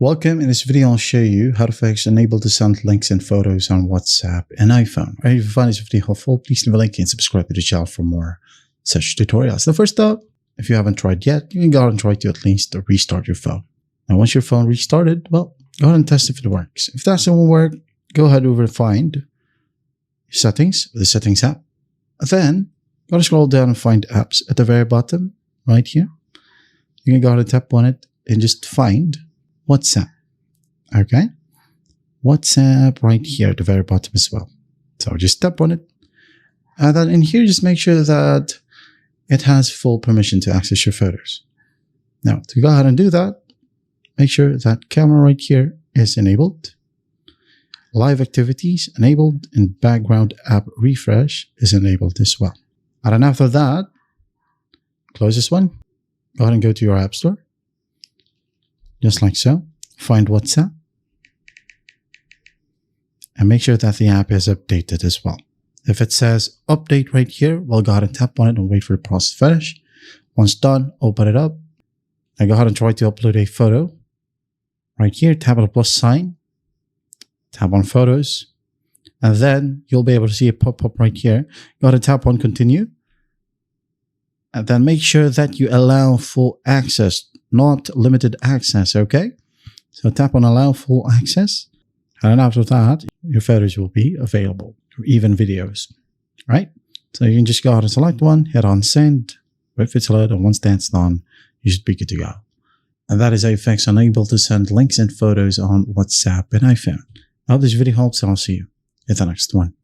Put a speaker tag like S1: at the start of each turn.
S1: Welcome. In this video, I'll show you how to fix enable to send links and photos on WhatsApp and iPhone. If you find this video helpful, please leave a like and subscribe to the channel for more such tutorials. The first up, if you haven't tried yet, you can go ahead and try to at least restart your phone. Now, once your phone restarted, well, go ahead and test if it works. If that doesn't work, go ahead over and find settings, the settings app. Then go to scroll down and find apps at the very bottom right here. You can go ahead and tap on it and just find WhatsApp. Okay, WhatsApp right here at the very bottom as well. So just tap on it, and then in here just make sure that it has full permission to access your photos. Now to go ahead and do that, make sure that camera right here is enabled, live activities enabled, and background app refresh is enabled as well. And then after that, close this one, go ahead and go to your app store. Just like so, find WhatsApp and make sure that the app is updated as well. If it says update right here, we'll go ahead and tap on it and wait for the process to finish. Once done, open it up and go ahead and try to upload a photo. Right here, tap on the plus sign, tap on photos, and then you'll be able to see a pop-up right here. Go ahead and tap on continue. And then make sure that you allow full access, not limited access, okay? So tap on allow full access. And then after that, your photos will be available, or even videos, right? So you can just go ahead and select one, hit on send, wait for it to load, and once that's done, you should be good to go. And that is how you fix unable to send links and photos on WhatsApp and iPhone. I hope this video helps, and I'll see you in the next one.